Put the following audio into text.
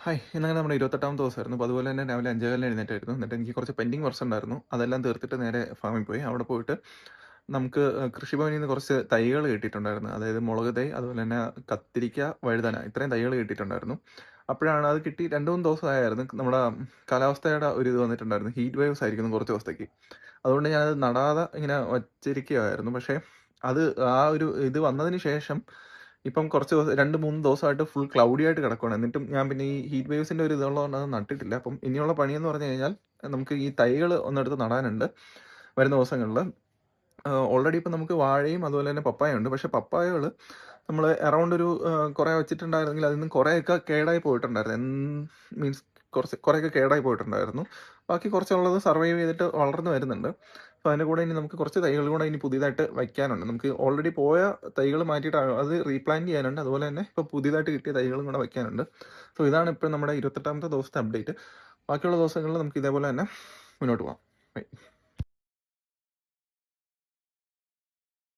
Hi! ഇന്നങ്ങനെ നമ്മുടെ 28ാമത്തെ ദിവസമായിരുന്നു. അപ്പോൾ അതുപോലെ തന്നെ രാവിലെ 5:15-ന് എഴുന്നേറ്റായിരുന്നു. എന്നിട്ട് എനിക്ക് കുറച്ച് പെൻഡിങ് വർക്ക്സ് ഉണ്ടായിരുന്നു. അതെല്ലാം തീർത്തിട്ട് നേരെ ഫാമിൽ പോയി. അവിടെ പോയിട്ട് നമുക്ക് കൃഷിഭവനിൽ നിന്ന് കുറച്ച് തൈകൾ കിട്ടിയിട്ടുണ്ടായിരുന്നു. അതായത് മുളക് തൈ, അതുപോലെ തന്നെ കത്തിരിക്ക, വഴുതന ഇത്രയും തൈകൾ കിട്ടിയിട്ടുണ്ടായിരുന്നു. അപ്പോഴാണ് അത് കിട്ടി 2, 3 ദിവസമായിരുന്നു. നമ്മുടെ കാലാവസ്ഥയുടെ ഒരു ഇത് വന്നിട്ടുണ്ടായിരുന്നു. ഹീറ്റ് വേവ്സ് ആയിരിക്കുന്നു കുറച്ച് ദിവസത്തേക്ക്. അതുകൊണ്ട് ഞാനത് നടാതെ ഇങ്ങനെ വച്ചിരിക്കുകയായിരുന്നു. പക്ഷേ അത് ആ ഒരു ഇത് വന്നതിന് ശേഷം ഇപ്പം കുറച്ച് ദിവസം 2, 3 ദിവസമായിട്ട് ഫുൾ ക്ലൗഡി ആയിട്ട് കിടക്കുകയാണ്. എന്നിട്ടും ഞാൻ പിന്നെ ഈ ഹീറ്റ് വേവ്സിന്റെ ഒരു ഇതുള്ളതുകൊണ്ട് അത് നട്ടിട്ടില്ല. അപ്പം ഇനിയുള്ള പണിയെന്ന് പറഞ്ഞു കഴിഞ്ഞാൽ നമുക്ക് ഈ തൈകൾ ഒന്നെടുത്ത് നടാനുണ്ട് വരുന്ന ദിവസങ്ങളിൽ. ഓൾറെഡി ഇപ്പം നമുക്ക് വാഴയും അതുപോലെ തന്നെ പപ്പായ ഉണ്ട്. പക്ഷേ പപ്പായകൾ നമ്മൾ അറൗണ്ട് ഒരു കുറേ വെച്ചിട്ടുണ്ടായിരുന്നെങ്കിൽ അതിൽ നിന്ന് കുറേയൊക്കെ കേടായി പോയിട്ടുണ്ടായിരുന്നു. മീൻസ് കുറേയൊക്കെ കേടായി പോയിട്ടുണ്ടായിരുന്നു. ബാക്കി കുറച്ചുള്ളത് സർവൈവ് ചെയ്തിട്ട് വളർന്ന് വരുന്നുണ്ട്. അപ്പോൾ അതിൻ്റെ കൂടെ ഇനി നമുക്ക് കുറച്ച് തൈകൾ കൂടെ ഇനി പുതിയതായിട്ട് വയ്ക്കാനുണ്ട്. നമുക്ക് ഓൾറെഡി പോയ തൈകൾ മാറ്റിയിട്ട് അത് റീപ്ലാന്റ് ചെയ്യാനുണ്ട്. അതുപോലെ തന്നെ ഇപ്പോൾ പുതിയതായിട്ട് കിട്ടിയ തൈകളും കൂടെ വയ്ക്കാനുണ്ട്. സോ ഇതാണ് ഇപ്പോൾ നമ്മുടെ 28ാമത്തെ ദിവസത്തെ അപ്ഡേറ്റ്. ബാക്കിയുള്ള ദിവസങ്ങളിൽ നമുക്ക് ഇതേപോലെ തന്നെ മുന്നോട്ട് പോകാം. ബൈ.